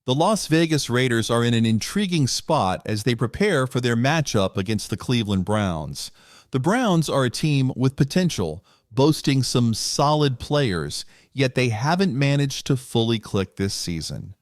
The Las Vegas Raiders are in an intriguing spot as they prepare for their matchup against the Cleveland Browns. The Browns are a team with potential, boasting some solid players, yet they haven't managed to fully click this season.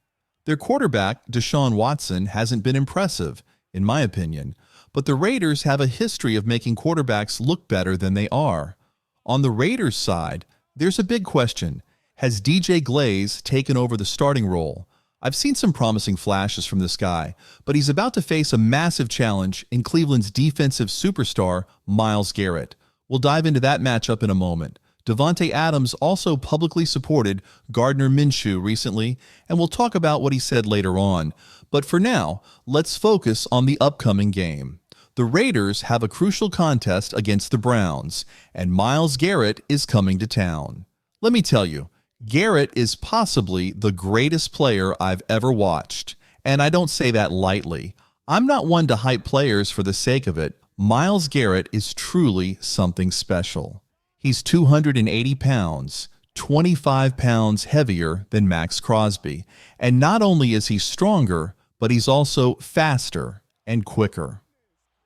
Their quarterback, Deshaun Watson, hasn't been impressive, in my opinion, but the Raiders have a history of making quarterbacks look better than they are. On the Raiders' side, there's a big question. Has Glaze taken over the starting role? I've seen some promising flashes from this guy, but he's about to face a massive challenge in Cleveland's defensive superstar, Myles Garrett. We'll dive into that matchup in a moment. Davante Adams also publicly supported Gardner Minshew recently, and we'll talk about what he said later on. But for now, let's focus on the upcoming game. The Raiders have a crucial contest against the Browns, and Myles Garrett is coming to town. Let me tell you, Garrett is possibly the greatest player I've ever watched, and I don't say that lightly. I'm not one to hype players for the sake of it. Myles Garrett is truly something special. He's 280 pounds, 25 pounds heavier than Max Crosby, and not only is he stronger, but he's also faster and quicker.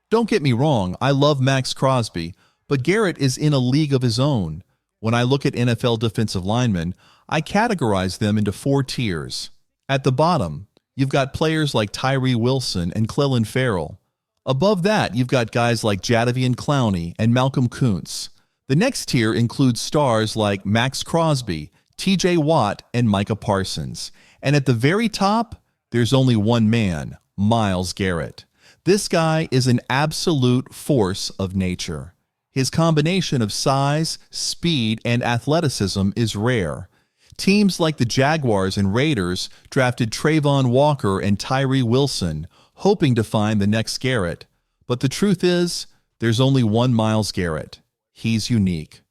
Don't get me wrong, I love Max Crosby, but Garrett is in a league of his own. When I look at NFL defensive linemen, I categorize them into 4 tiers. At the bottom, you've got players like Tyree Wilson and Clelin Ferrell. Above that, you've got guys like Jadeveon Clowney and Malcolm Kuntz. The next tier includes stars like Max Crosby, TJ Watt, and Micah Parsons. And at the very top, there's only one man, Myles Garrett. This guy is an absolute force of nature. His combination of size, speed, and athleticism is rare. Teams like the Jaguars and Raiders drafted Trayvon Walker and Tyree Wilson, hoping to find the next Garrett. But the truth is, there's only one Myles Garrett. He's unique.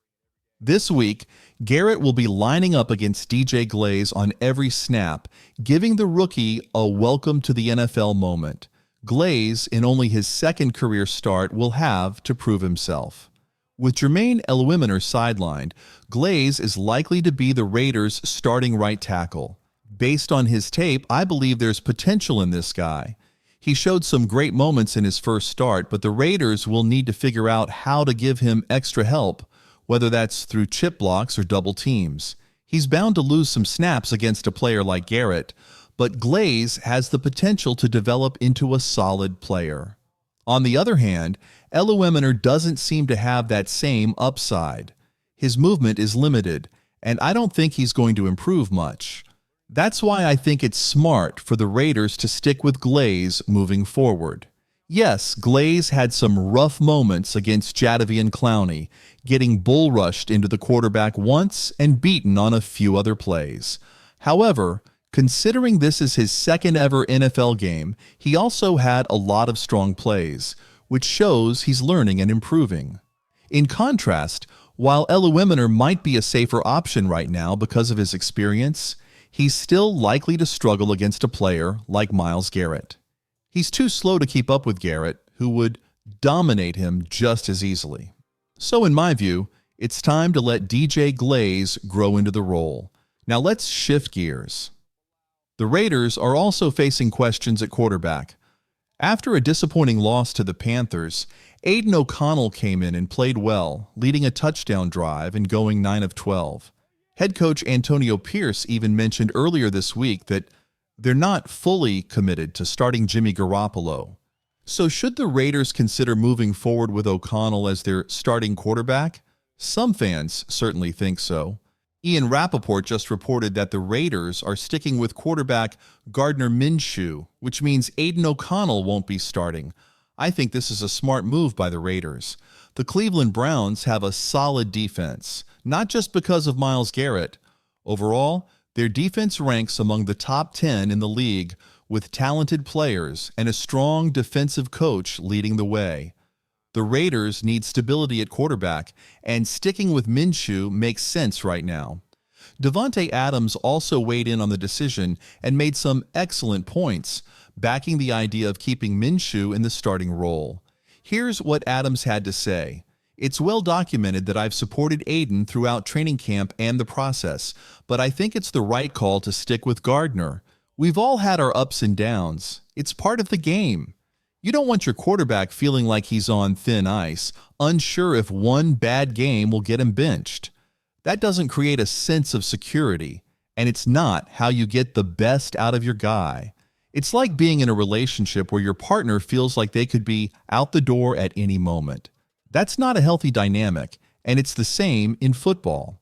This week, Garrett will be lining up against Glaze on every snap, giving the rookie a welcome to the NFL moment. Glaze, in only his second career start, will have to prove himself. With Jermaine Eluemunor sidelined, Glaze is likely to be the Raiders' starting right tackle. Based on his tape, I believe there's potential in this guy. He showed some great moments in his first start, but the Raiders will need to figure out how to give him extra help, whether that's through chip blocks or double teams. He's bound to lose some snaps against a player like Garrett, but Glaze has the potential to develop into a solid player. On the other hand, Eluemunor doesn't seem to have that same upside. His movement is limited, and I don't think he's going to improve much. That's why I think it's smart for the Raiders to stick with Glaze moving forward. Yes, Glaze had some rough moments against Jadeveon Clowney, getting bull rushed into the quarterback once and beaten on a few other plays. However, considering this is his second ever NFL game, he also had a lot of strong plays, which shows he's learning and improving. In contrast, while Eluemunor might be a safer option right now because of his experience, he's still likely to struggle against a player like Myles Garrett. He's too slow to keep up with Garrett, who would dominate him just as easily. So in my view, it's time to let Glaze grow into the role. Now let's shift gears. The Raiders are also facing questions at quarterback. After a disappointing loss to the Panthers, Aiden O'Connell came in and played well, leading a touchdown drive and going 9 of 12. Head coach Antonio Pierce even mentioned earlier this week that they're not fully committed to starting Jimmy Garoppolo. So should the Raiders consider moving forward with O'Connell as their starting quarterback? Some fans certainly think so. Ian Rappaport just reported that the Raiders are sticking with quarterback Gardner Minshew, which means Aiden O'Connell won't be starting. I think this is a smart move by the Raiders. The Cleveland Browns have a solid defense, not just because of Myles Garrett. Overall, their defense ranks among the top 10 in the league, with talented players and a strong defensive coach leading the way. The Raiders need stability at quarterback, and sticking with Minshew makes sense right now. Davante Adams also weighed in on the decision and made some excellent points, backing the idea of keeping Minshew in the starting role. Here's what Adams had to say. It's well documented that I've supported Aiden throughout training camp and the process, but I think it's the right call to stick with Gardner. We've all had our ups and downs. It's part of the game. You don't want your quarterback feeling like he's on thin ice, unsure if one bad game will get him benched. That doesn't create a sense of security, and it's not how you get the best out of your guy. It's like being in a relationship where your partner feels like they could be out the door at any moment. That's not a healthy dynamic, and it's the same in football.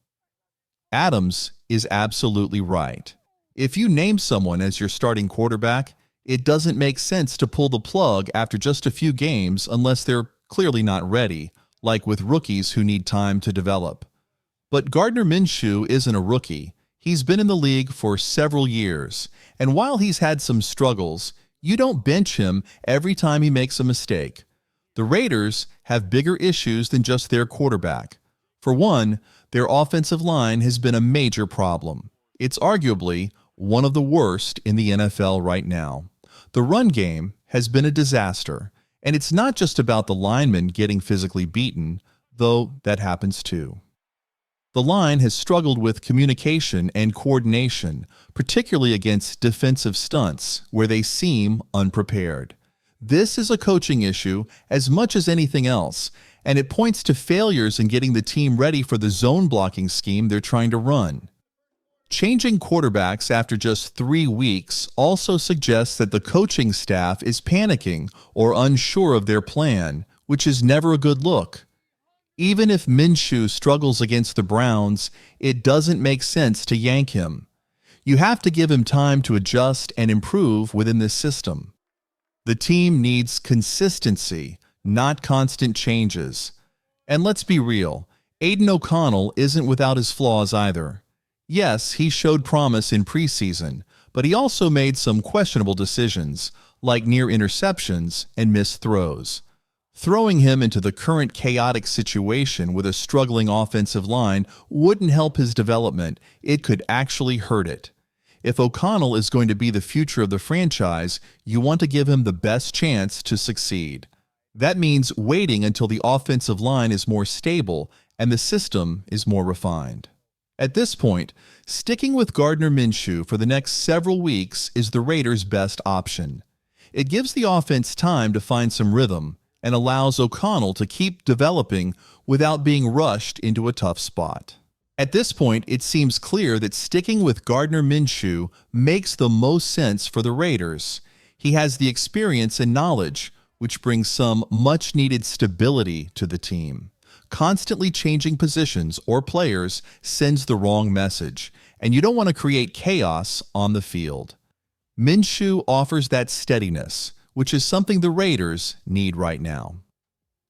Adams is absolutely right. If you name someone as your starting quarterback, it doesn't make sense to pull the plug after just a few games unless they're clearly not ready, like with rookies who need time to develop. But Gardner Minshew isn't a rookie. He's been in the league for several years, and while he's had some struggles, you don't bench him every time he makes a mistake. The Raiders have bigger issues than just their quarterback. For one, their offensive line has been a major problem. It's arguably one of the worst in the NFL right now. The run game has been a disaster, and it's not just about the linemen getting physically beaten, though that happens too. The line has struggled with communication and coordination, particularly against defensive stunts where they seem unprepared. This is a coaching issue as much as anything else, and it points to failures in getting the team ready for the zone blocking scheme they're trying to run. Changing quarterbacks after just 3 weeks also suggests that the coaching staff is panicking or unsure of their plan, which is never a good look. Even if Minshew struggles against the Browns, it doesn't make sense to yank him. You have to give him time to adjust and improve within this system. The team needs consistency, not constant changes. And let's be real, Aiden O'Connell isn't without his flaws either. Yes, he showed promise in preseason, but he also made some questionable decisions, like near interceptions and missed throws. Throwing him into the current chaotic situation with a struggling offensive line wouldn't help his development. It could actually hurt it. If O'Connell is going to be the future of the franchise, you want to give him the best chance to succeed. That means waiting until the offensive line is more stable and the system is more refined. At this point, sticking with Gardner Minshew for the next several weeks is the Raiders' best option. It gives the offense time to find some rhythm and allows O'Connell to keep developing without being rushed into a tough spot. At this point, it seems clear that sticking with Gardner Minshew makes the most sense for the Raiders. He has the experience and knowledge, which brings some much-needed stability to the team. Constantly changing positions or players sends the wrong message, and you don't want to create chaos on the field. Minshew offers that steadiness, which is something the Raiders need right now.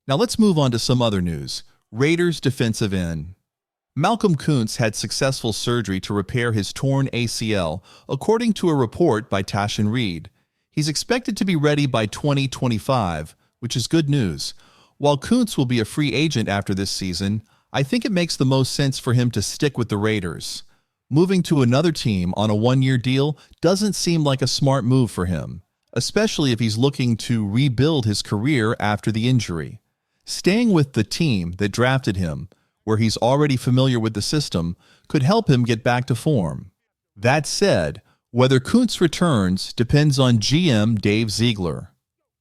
Now let's move on to some other news. Raiders defensive end. Malcolm Koonce had successful surgery to repair his torn ACL, according to a report by Tashin Reed. He's expected to be ready by 2025, which is good news. While Koonce will be a free agent after this season, I think it makes the most sense for him to stick with the Raiders. Moving to another team on a one-year deal doesn't seem like a smart move for him, especially if he's looking to rebuild his career after the injury. Staying with the team that drafted him, where he's already familiar with the system, could help him get back to form. That said, whether Koonce returns depends on GM Dave Ziegler.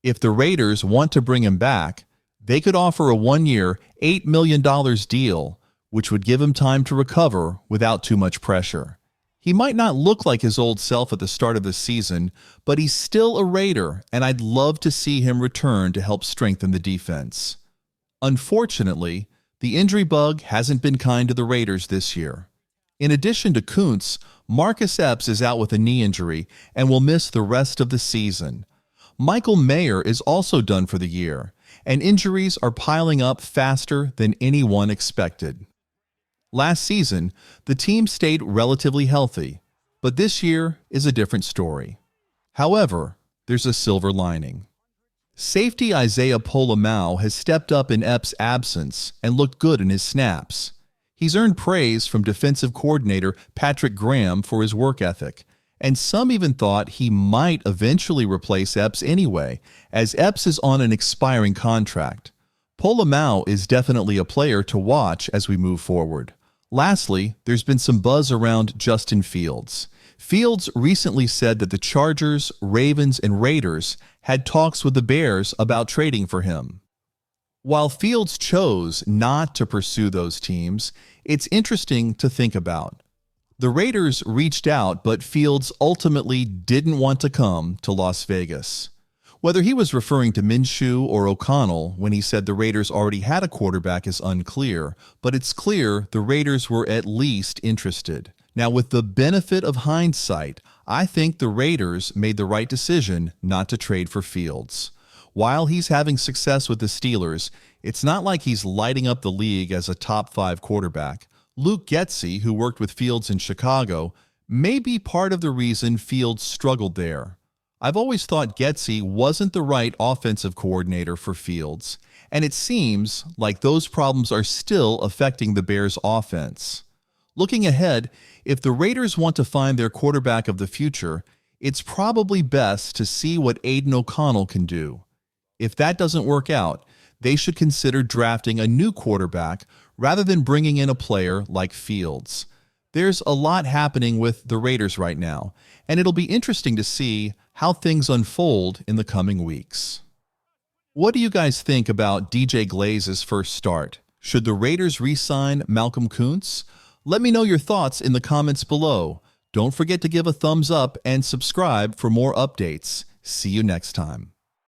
If the Raiders want to bring him back, they could offer a one-year, $8 million deal, which would give him time to recover without too much pressure. He might not look like his old self at the start of the season, but he's still a Raider, and I'd love to see him return to help strengthen the defense. Unfortunately, the injury bug hasn't been kind to the Raiders this year. In addition to Koonce, Marcus Epps is out with a knee injury and will miss the rest of the season. Michael Mayer is also done for the year, and injuries are piling up faster than anyone expected. Last season, the team stayed relatively healthy, but this year is a different story. However, there's a silver lining. Safety Isaiah Pola-Mao has stepped up in Epps' absence and looked good in his snaps. He's earned praise from defensive coordinator Patrick Graham for his work ethic, and some even thought he might eventually replace Epps anyway, as Epps is on an expiring contract. Pola-Mao is definitely a player to watch as we move forward. Lastly, there's been some buzz around Justin Fields. Fields recently said that the Chargers, Ravens, and Raiders had talks with the Bears about trading for him. While Fields chose not to pursue those teams, it's interesting to think about. The Raiders reached out, but Fields ultimately didn't want to come to Las Vegas. Whether he was referring to Minshew or O'Connell when he said the Raiders already had a quarterback is unclear, but it's clear the Raiders were at least interested. Now, with the benefit of hindsight, I think the Raiders made the right decision not to trade for Fields. While he's having success with the Steelers, it's not like he's lighting up the league as a top 5 quarterback. Luke Getsy, who worked with Fields in Chicago, may be part of the reason Fields struggled there. I've always thought Getsy wasn't the right offensive coordinator for Fields, and it seems like those problems are still affecting the Bears' offense. Looking ahead, if the Raiders want to find their quarterback of the future, it's probably best to see what Aiden O'Connell can do. If that doesn't work out, they should consider drafting a new quarterback rather than bringing in a player like Fields. There's a lot happening with the Raiders right now, and it'll be interesting to see how things unfold in the coming weeks. What do you guys think about DJ Glaze's first start? Should the Raiders re-sign Malcolm Kuntz? Let me know your thoughts in the comments below. Don't forget to give a thumbs up and subscribe for more updates. See you next time.